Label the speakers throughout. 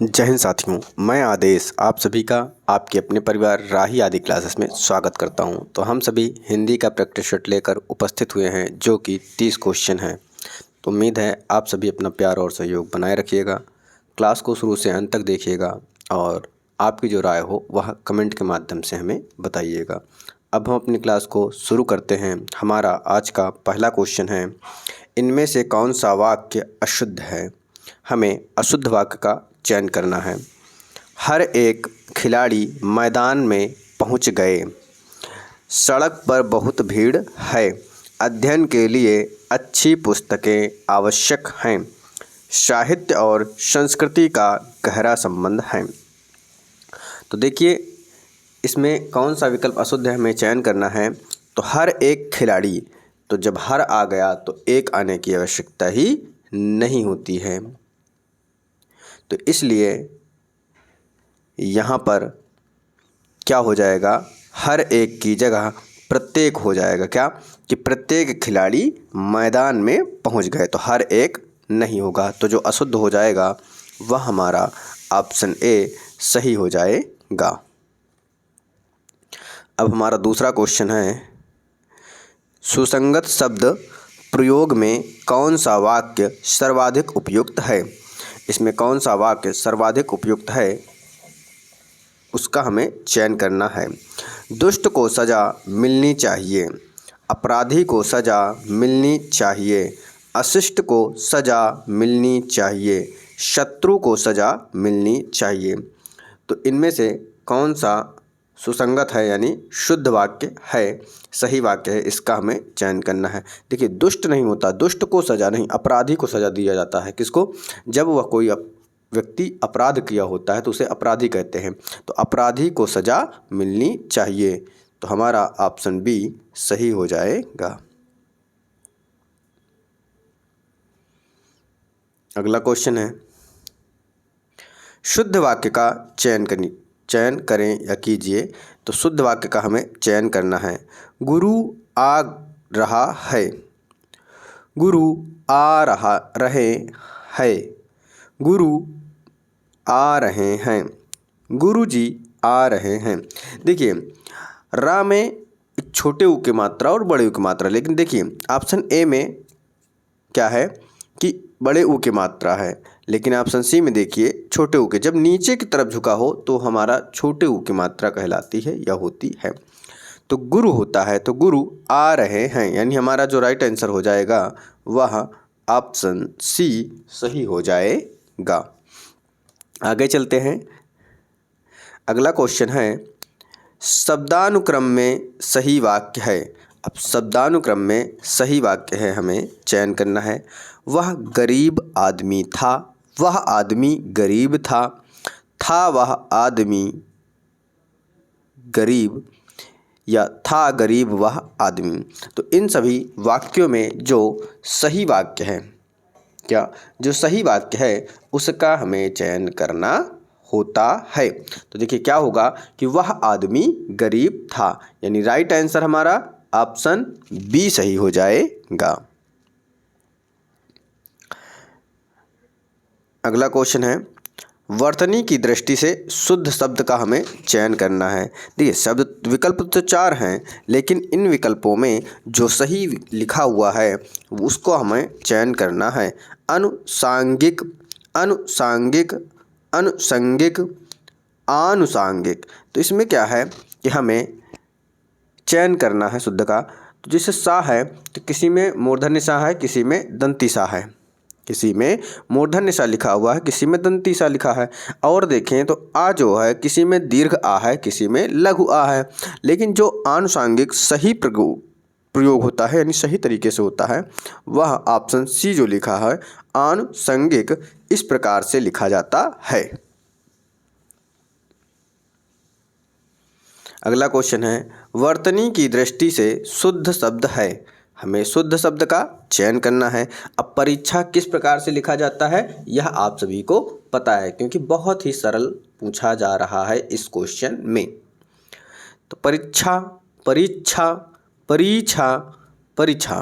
Speaker 1: जय हिंद साथियों, मैं आदेश आप सभी का आपके अपने परिवार राही आदि क्लासेस में स्वागत करता हूं। तो हम सभी हिंदी का प्रैक्टिस सेट लेकर उपस्थित हुए हैं जो कि 30 क्वेश्चन हैं। तो उम्मीद है आप सभी अपना प्यार और सहयोग बनाए रखिएगा। क्लास को शुरू से अंत तक देखिएगा और आपकी जो राय हो वह कमेंट के माध्यम से हमें बताइएगा। अब हम अपनी क्लास को शुरू करते हैं। हमारा आज का पहला क्वेश्चन है, इनमें से कौन सा वाक्य अशुद्ध है? हमें अशुद्ध वाक्य का चयन करना है। हर एक खिलाड़ी मैदान में पहुंच गए। सड़क पर बहुत भीड़ है। अध्ययन के लिए अच्छी पुस्तकें आवश्यक हैं। साहित्य और संस्कृति का गहरा संबंध है। तो देखिए, इसमें कौन सा विकल्प अशुद्ध है हमें चयन करना है। तो हर एक खिलाड़ी, तो जब हर आ गया तो एक आने की आवश्यकता ही नहीं होती है। तो इसलिए यहाँ पर क्या हो जाएगा, हर एक की जगह प्रत्येक हो जाएगा। क्या कि प्रत्येक खिलाड़ी मैदान में पहुँच गए, तो हर एक नहीं होगा। तो जो अशुद्ध हो जाएगा वह हमारा ऑप्शन ए सही हो जाएगा। अब हमारा दूसरा क्वेश्चन है, सुसंगत शब्द प्रयोग में कौन सा वाक्य सर्वाधिक उपयुक्त है? इसमें कौन सा वाक्य सर्वाधिक उपयुक्त है उसका हमें चयन करना है। दुष्ट को सज़ा मिलनी चाहिए। अपराधी को सज़ा मिलनी चाहिए। अशिष्ट को सज़ा मिलनी चाहिए। शत्रु को सज़ा मिलनी चाहिए। तो इनमें से कौन सा सुसंगत है यानी शुद्ध वाक्य है, सही वाक्य है, इसका हमें चयन करना है। देखिए, दुष्ट नहीं होता, दुष्ट को सज़ा नहीं, अपराधी को सज़ा दिया जाता है। किसको? जब वह कोई व्यक्ति अपराध किया होता है तो उसे अपराधी कहते हैं। तो अपराधी को सज़ा मिलनी चाहिए। तो हमारा ऑप्शन बी सही हो जाएगा। अगला क्वेश्चन है, शुद्ध वाक्य का चयन करें या कीजिए। तो शुद्ध वाक्य का हमें चयन करना है। गुरु आ रहा है। गुरु आ रहे हैं। गुरु आ रहे हैं। गुरुजी आ रहे हैं। देखिए, रा में एक छोटे ऊ की मात्रा और बड़े ऊ की मात्रा, लेकिन देखिए ऑप्शन ए में क्या है कि बड़े ऊ की मात्रा है, लेकिन ऑप्शन सी में देखिए छोटे ऊ के, जब नीचे की तरफ झुका हो तो हमारा छोटे ऊ की मात्रा कहलाती है या होती है। तो गुरु होता है, तो गुरु आ रहे हैं, यानी हमारा जो राइट आंसर हो जाएगा वह ऑप्शन सी सही हो जाएगा। आगे चलते हैं। अगला क्वेश्चन है, शब्दानुक्रम में सही वाक्य है। अब शब्दानुक्रम में सही वाक्य है, हमें चयन करना है। वह गरीब आदमी था। वह आदमी गरीब था वह आदमी गरीब, या था गरीब वह आदमी। तो इन सभी वाक्यों में जो सही वाक्य है, क्या जो सही वाक्य है उसका हमें चयन करना होता है। तो देखिए क्या होगा कि वह आदमी गरीब था, यानी राइट आंसर हमारा ऑप्शन बी सही हो जाएगा। अगला क्वेश्चन है, वर्तनी की दृष्टि से शुद्ध शब्द का हमें चयन करना है। देखिए, शब्द विकल्प तो 4 हैं, लेकिन इन विकल्पों में जो सही लिखा हुआ है उसको हमें चयन करना है। अनुसांगिक, अनुसांगिक, अनुसंगिक, आनुसांगिक। तो इसमें क्या है कि हमें चयन करना है शुद्ध का। तो जैसे सा है तो किसी में मूर्धन्य सा है, किसी में दंती सा है, किसी में मूर्धन्य सा लिखा हुआ है, किसी में दंती सा लिखा है। और देखें तो आ जो है किसी में दीर्घ आ है, किसी में लघु आ है। लेकिन जो आनुषांगिक सही प्रयोग होता है यानी सही तरीके से होता है वह ऑप्शन सी जो लिखा है आनुषंगिक, इस प्रकार से लिखा जाता है। अगला क्वेश्चन है, वर्तनी की दृष्टि से शुद्ध शब्द है। हमें शुद्ध शब्द का चयन करना है। अब परीक्षा किस प्रकार से लिखा जाता है यह आप सभी को पता है, क्योंकि बहुत ही सरल पूछा जा रहा है इस क्वेश्चन में। तो परीक्षा, परीक्षा, परीक्षा, परीक्षा।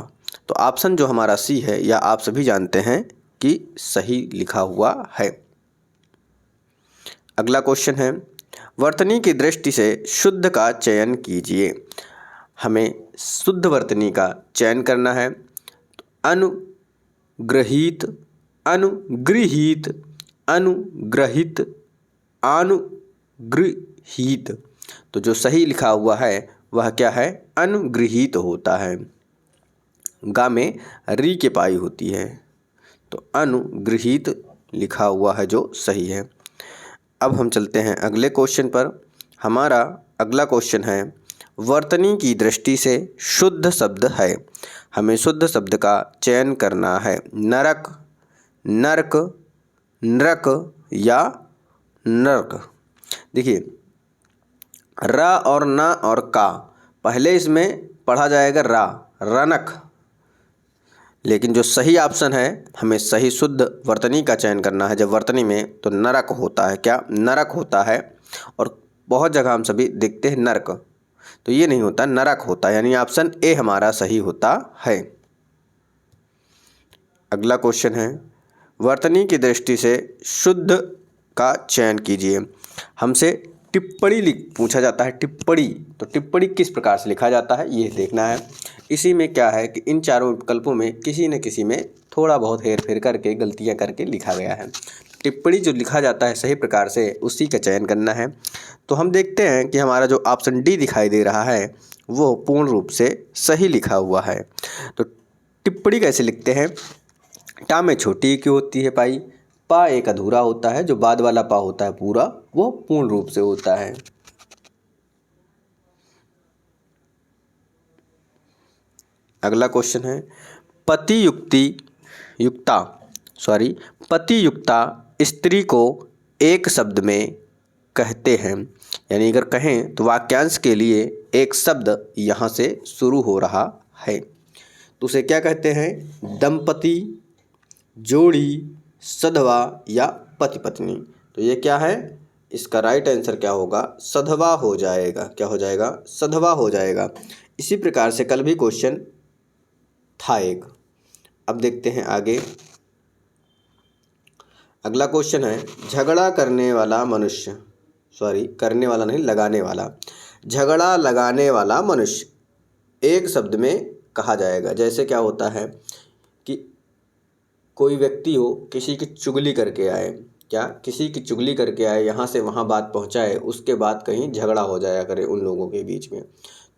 Speaker 1: तो ऑप्शन जो हमारा सी है यह आप सभी जानते हैं कि सही लिखा हुआ है। अगला क्वेश्चन है, वर्तनी की दृष्टि से शुद्ध का चयन कीजिए। हमें शुद्ध वर्तनी का चयन करना है। अनुग्रहित, अनुगृहीत, अनुग्रहित, अनुगृहीत। तो जो सही लिखा हुआ है वह क्या है? अनुगृहीत होता है। गा में री के पाई होती है, तो अनुगृहीत लिखा हुआ है जो सही है। अब हम चलते हैं अगले क्वेश्चन पर। हमारा अगला क्वेश्चन है, वर्तनी की दृष्टि से शुद्ध शब्द है। हमें शुद्ध शब्द का चयन करना है। नरक, नर्क, नृक या नर्क। देखिए, र और न और का, पहले इसमें पढ़ा जाएगा रा, रनक। लेकिन जो सही ऑप्शन है, हमें सही शुद्ध वर्तनी का चयन करना है। जब वर्तनी में तो नरक होता है। क्या? नरक होता है। और बहुत जगह हम सभी देखते हैं नरक, तो ये नहीं होता, नरक होता है। यानी ऑप्शन ए हमारा सही होता है। अगला क्वेश्चन है, वर्तनी की दृष्टि से शुद्ध का चयन कीजिए। हमसे टिप्पणी पूछा जाता है। टिप्पणी, तो टिप्पणी किस प्रकार से लिखा जाता है ये देखना है। इसी में क्या है कि इन चारों विकल्पों में किसी न किसी में थोड़ा बहुत हेर फेर करके, गलतियां करके लिखा गया है। टिप्पणी जो लिखा जाता है सही प्रकार से, उसी का चयन करना है। तो हम देखते हैं कि हमारा जो ऑप्शन डी दिखाई दे रहा है वो पूर्ण रूप से सही लिखा हुआ है। तो टिप्पणी कैसे लिखते हैं? टा में छोटी क्यों होती है पाई, पा एक अधूरा होता है, जो बाद वाला पा होता है पूरा वो पूर्ण रूप से होता है। अगला क्वेश्चन है, पति युक्ता स्त्री को एक शब्द में कहते हैं। यानी अगर कहें तो वाक्यांश के लिए एक शब्द यहाँ से शुरू हो रहा है, तो उसे क्या कहते हैं? दंपति, जोड़ी, सधवा या पति पत्नी। तो ये क्या है? इसका राइट आंसर क्या होगा? सधवा हो जाएगा। क्या हो जाएगा? सधवा हो जाएगा। इसी प्रकार से कल भी क्वेश्चन था एक। अब देखते हैं आगे। अगला क्वेश्चन है, झगड़ा करने वाला मनुष्य, करने वाला नहीं, लगाने वाला। झगड़ा लगाने वाला मनुष्य एक शब्द में कहा जाएगा। जैसे क्या होता है कि कोई व्यक्ति हो, किसी की चुगली करके आए, किसी की चुगली करके आए, यहाँ से वहाँ बात पहुँचाए, उसके बाद कहीं झगड़ा हो जाया करे उन लोगों के बीच में,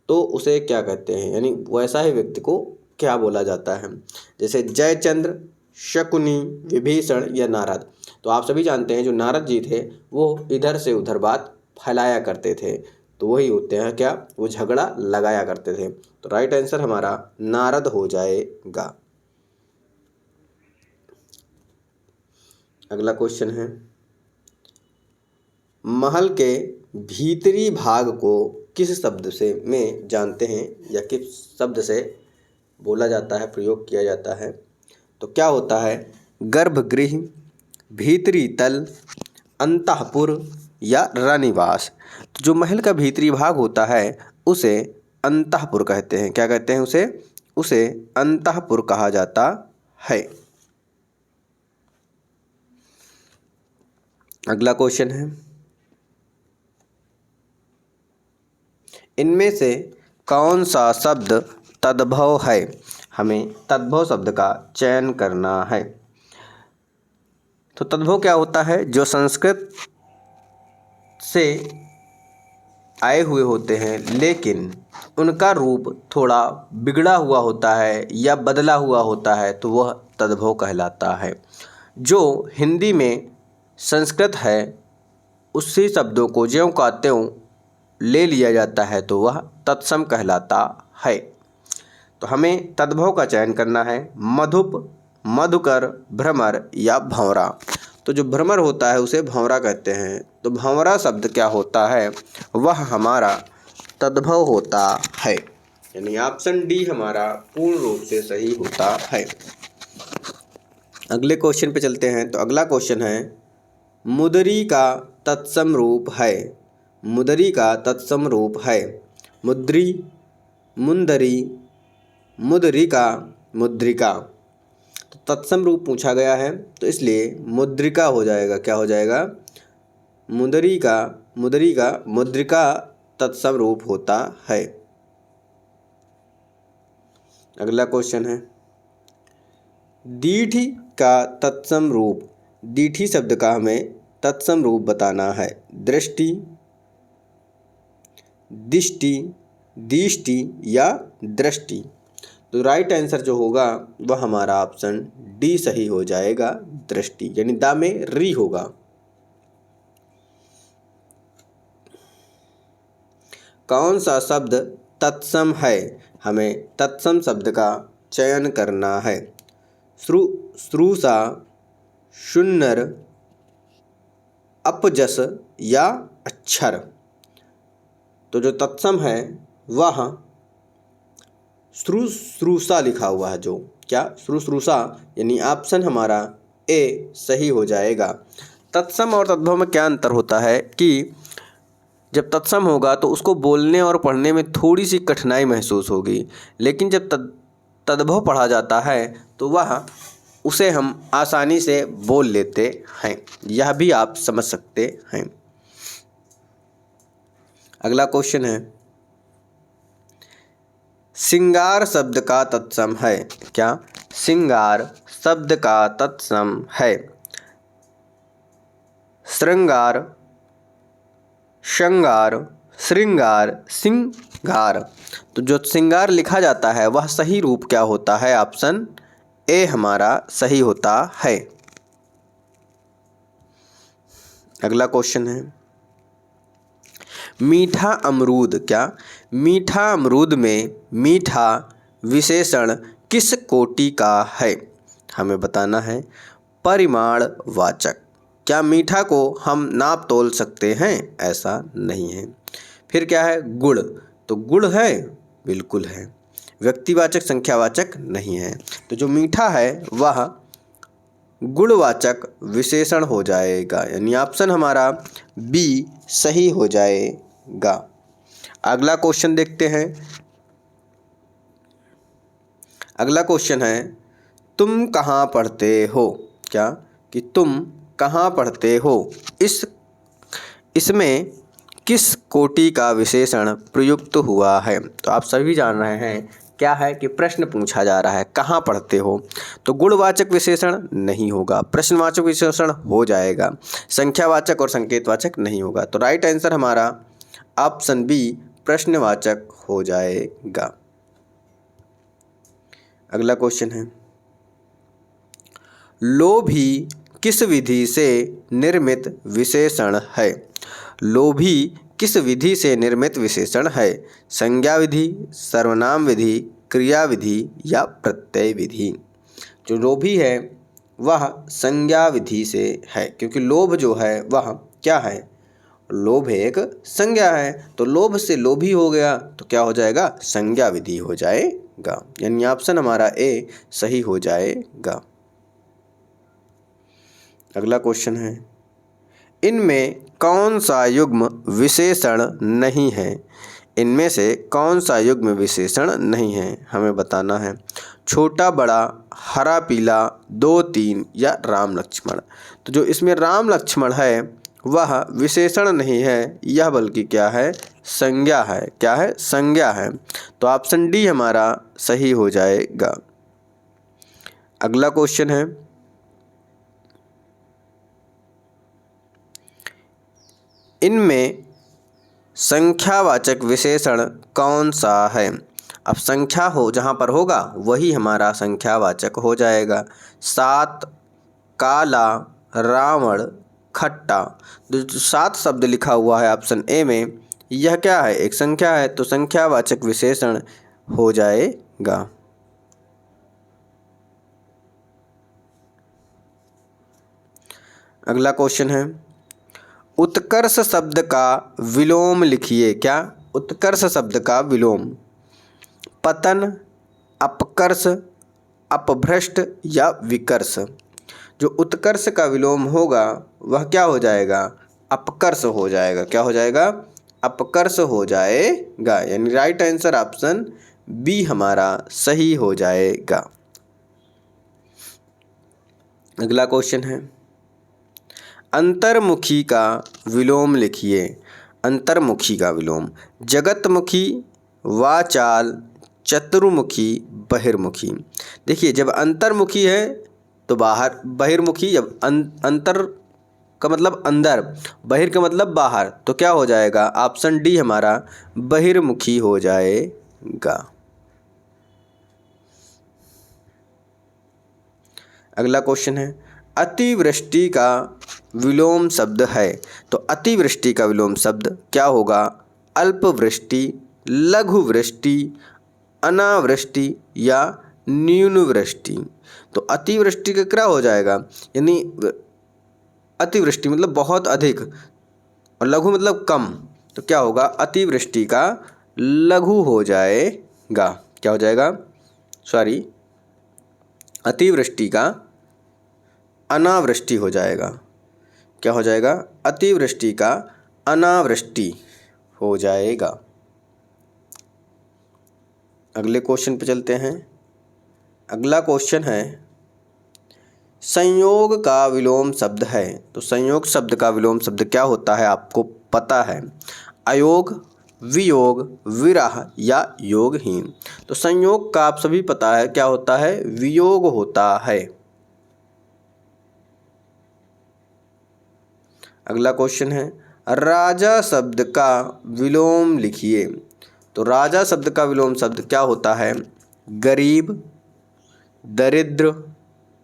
Speaker 1: तो उसे क्या कहते हैं? यानी वैसा ही व्यक्ति को क्या बोला जाता है? जैसे जयचंद्र, शकुनी, विभीषण या नारद। तो आप सभी जानते हैं जो नारद जी थे वो इधर से उधर बात फैलाया करते थे, तो वही होते हैं क्या? वो झगड़ा लगाया करते थे। तो राइट आंसर हमारा नारद हो जाएगा। अगला क्वेश्चन है, महल के भीतरी भाग को किस शब्द से में जानते हैं या किस शब्द से बोला जाता है, प्रयोग किया जाता है? तो क्या होता है? गर्भगृह, भीतरी तल, अंतःपुर या रनिवास। तो जो महल का भीतरी भाग होता है उसे अंतःपुर कहते हैं। क्या कहते हैं उसे? उसे अंतःपुर कहा जाता है। अगला क्वेश्चन है, इनमें से कौन सा शब्द तद्भव है? हमें तद्भव शब्द का चयन करना है। तो तद्भव क्या होता है? जो संस्कृत से आए हुए होते हैं लेकिन उनका रूप थोड़ा बिगड़ा हुआ होता है या बदला हुआ होता है, तो वह तद्भव कहलाता है। जो हिंदी में संस्कृत है उसी शब्दों को ज्यों का त्यों ले लिया जाता है, तो वह तत्सम कहलाता है। तो हमें तद्भव का चयन करना है। मधुप, मधुकर, भ्रमर या भंवरा। तो जो भ्रमर होता है उसे भंवरा कहते हैं। तो भंवरा शब्द क्या होता है? वह हमारा तद्भव होता है। यानी ऑप्शन डी हमारा पूर्ण रूप से सही होता है। अगले क्वेश्चन पे चलते हैं। तो अगला क्वेश्चन है, मुदरी का तत्सम रूप है। मुदरी का तत्सम रूप है मुद्री, मुंदरी, मुद्रिका, मुद्रिका। तो तत्सम रूप पूछा गया है तो इसलिए मुद्रिका हो जाएगा। क्या हो जाएगा? मुद्रिका तत्सम रूप होता है। अगला क्वेश्चन है दीठी का तत्सम रूप। दीठी शब्द का हमें तत्सम रूप बताना है। दृष्टि, दिष्टि, दीष्टि या दृष्टि। तो राइट आंसर जो होगा वह हमारा ऑप्शन डी सही हो जाएगा, दृष्टि, यानी दा में री होगा। कौन सा शब्द तत्सम है? हमें तत्सम शब्द का चयन करना है। श्रूषा, शुन्नर, अपजस या अक्षर। तो जो तत्सम है वह श्रूषा लिखा हुआ है। जो क्या श्रूषा, यानी ऑप्शन हमारा ए सही हो जाएगा। तत्सम और तद्भव में क्या अंतर होता है कि जब तत्सम होगा तो उसको बोलने और पढ़ने में थोड़ी सी कठिनाई महसूस होगी, लेकिन जब तद्भव पढ़ा जाता है तो वह उसे हम आसानी से बोल लेते हैं। यह भी आप समझ सकते हैं। अगला क्वेश्चन है श्रृंगार शब्द का तत्सम है। क्या श्रृंगार शब्द का तत्सम है? श्रृंगार, श्रृंगार, श्रृंगार, सिंगार। तो जो श्रृंगार लिखा जाता है वह सही रूप क्या होता है? ऑप्शन ए हमारा सही होता है। अगला क्वेश्चन है मीठा अमरूद। क्या मीठा अमरूद में मीठा विशेषण किस कोटि का है? हमें बताना है। परिमाणवाचक। क्या मीठा को हम नाप तोल सकते हैं? ऐसा नहीं है। फिर क्या है? गुण। तो गुण है, बिल्कुल है। व्यक्तिवाचक, संख्यावाचक नहीं है। तो जो मीठा है वह गुणवाचक विशेषण हो जाएगा, यानी ऑप्शन हमारा बी सही हो जाएगा। अगला क्वेश्चन देखते हैं। अगला क्वेश्चन है तुम कहाँ पढ़ते हो? क्या कि तुम कहाँ पढ़ते हो, इसमें किस कोटि का विशेषण प्रयुक्त हुआ है? तो आप सभी जान रहे हैं क्या है कि प्रश्न पूछा जा रहा है कहाँ पढ़ते हो, तो गुणवाचक विशेषण नहीं होगा, प्रश्नवाचक विशेषण हो जाएगा, संख्यावाचक और संकेतवाचक नहीं होगा। तो राइट आंसर हमारा ऑप्शन बी प्रश्नवाचक हो जाएगा। अगला क्वेश्चन है लोभी किस विधि से निर्मित विशेषण है? लोभी किस विधि से निर्मित विशेषण है? संज्ञा विधि, सर्वनाम विधि, क्रिया विधि या प्रत्यय विधि। जो लोभी है वह संज्ञा विधि से है, क्योंकि लोभ जो है वह क्या है? लोभ एक संज्ञा है, तो लोभ से लोभी हो गया तो क्या हो जाएगा? संज्ञा विधि हो जाएगा, यानी ऑप्शन हमारा ए सही हो जाएगा। अगला क्वेश्चन है इनमें कौन सा युग्म विशेषण नहीं है? इनमें से कौन सा युग्म विशेषण नहीं है? हमें बताना है। छोटा बड़ा, हरा पीला, 2 3 या राम लक्ष्मण। तो जो इसमें राम लक्ष्मण है वह विशेषण नहीं है, यह बल्कि क्या है? संज्ञा है। क्या है? संज्ञा है। तो ऑप्शन डी हमारा सही हो जाएगा। अगला क्वेश्चन है इनमें संख्यावाचक विशेषण कौन सा है? अब संख्या हो जहाँ पर होगा वही हमारा संख्यावाचक हो जाएगा। 7, काला, रावण, खट्टा। जो 7 शब्द लिखा हुआ है ऑप्शन ए में, यह क्या है? एक संख्या है, तो संख्यावाचक विशेषण हो जाएगा। अगला क्वेश्चन है उत्कर्ष शब्द का विलोम लिखिए। क्या उत्कर्ष शब्द का विलोम? पतन, अपकर्ष, अपभ्रष्ट या विकर्ष। जो उत्कर्ष का विलोम होगा वह क्या हो जाएगा? अपकर्ष हो जाएगा। क्या हो जाएगा? अपकर्ष हो जाएगा, यानी राइट आंसर ऑप्शन बी हमारा सही हो जाएगा। अगला क्वेश्चन है अंतर्मुखी का विलोम लिखिए। अंतर्मुखी का विलोम। जगतमुखी, वाचाल, चतुर्मुखी, बहिर्मुखी। देखिए जब अंतर्मुखी है तो बाहर, बहिर्मुखी जब अंतर का मतलब अंदर, बहिर का मतलब बाहर, तो क्या हो जाएगा? ऑप्शन डी हमारा बहिर्मुखी हो जाएगा। अगला क्वेश्चन है, अतिवृष्टि का विलोम शब्द है। तो अतिवृष्टि का विलोम शब्द क्या होगा? अल्पवृष्टि, लघुवृष्टि, अनावृष्टि या न्यूनवृष्टि। तो अतिवृष्टि का क्या हो जाएगा? यानी अतिवृष्टि मतलब बहुत अधिक और लघु मतलब कम, तो क्या होगा? अतिवृष्टि का लघु हो जाएगा। क्या हो जाएगा? सॉरी, अतिवृष्टि का अनावृष्टि हो जाएगा। क्या हो जाएगा? अतिवृष्टि का अनावृष्टि हो जाएगा। अगले क्वेश्चन पे चलते हैं। अगला क्वेश्चन है, संयोग का विलोम शब्द है। तो संयोग शब्द का विलोम शब्द क्या होता है आपको पता है? अयोग, वियोग, विरह या योगहीन। तो संयोग का आप सभी पता है क्या होता है? वियोग होता है। अगला क्वेश्चन है, राजा शब्द का विलोम लिखिए। तो राजा शब्द का विलोम शब्द क्या होता है? गरीब, दरिद्र,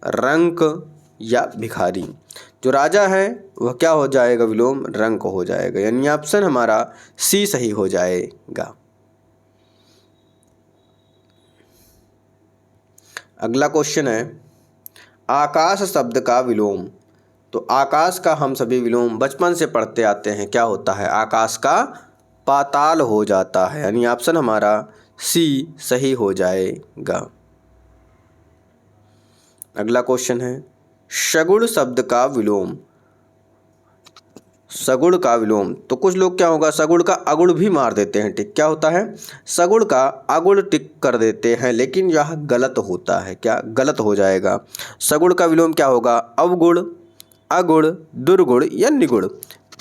Speaker 1: रंक या भिखारी। जो राजा है वह क्या हो जाएगा? विलोम रंक हो जाएगा, यानी ऑप्शन हमारा सी सही हो जाएगा। अगला क्वेश्चन है, आकाश शब्द का विलोम। तो आकाश का हम सभी विलोम बचपन से पढ़ते आते हैं, क्या होता है? आकाश का पाताल हो जाता है, यानी ऑप्शन हमारा सी सही हो जाएगा। अगला क्वेश्चन है, सगुण शब्द का विलोम। सगुण का विलोम, तो कुछ लोग क्या होगा? सगुण का अगुण भी मार देते हैं टिक। क्या होता है? सगुण का अगुण टिक कर देते हैं, लेकिन यह गलत होता है। क्या गलत हो जाएगा? सगुण का विलोम क्या होगा? अवगुण, अगुण, दुर्गुण या निगुण,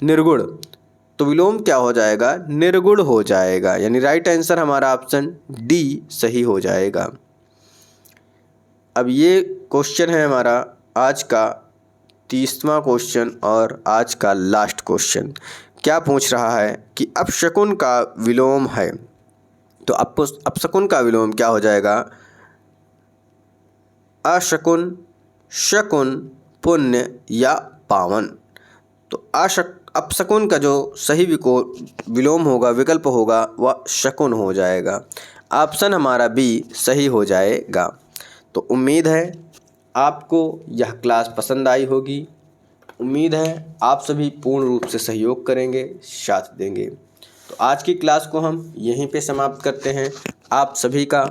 Speaker 1: निर्गुण। तो विलोम क्या हो जाएगा? निर्गुण हो जाएगा, यानी राइट आंसर हमारा ऑप्शन डी सही हो जाएगा। अब ये क्वेश्चन है हमारा आज का 30वां क्वेश्चन और आज का लास्ट क्वेश्चन। क्या पूछ रहा है कि अपशकुन का विलोम है। तो अपशकुन का विलोम क्या हो जाएगा? अशकुन, शकुन, पुण्य या पावन। तो अपशकुन का जो सही विलोम होगा, विकल्प होगा, वह शकुन हो जाएगा। ऑप्शन हमारा बी सही हो जाएगा। तो उम्मीद है आपको यह क्लास पसंद आई होगी। उम्मीद है आप सभी पूर्ण रूप से सहयोग करेंगे, साथ देंगे। तो आज की क्लास को हम यहीं पे समाप्त करते हैं। आप सभी का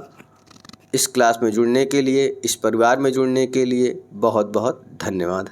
Speaker 1: इस क्लास में जुड़ने के लिए, इस परिवार में जुड़ने के लिए बहुत बहुत धन्यवाद।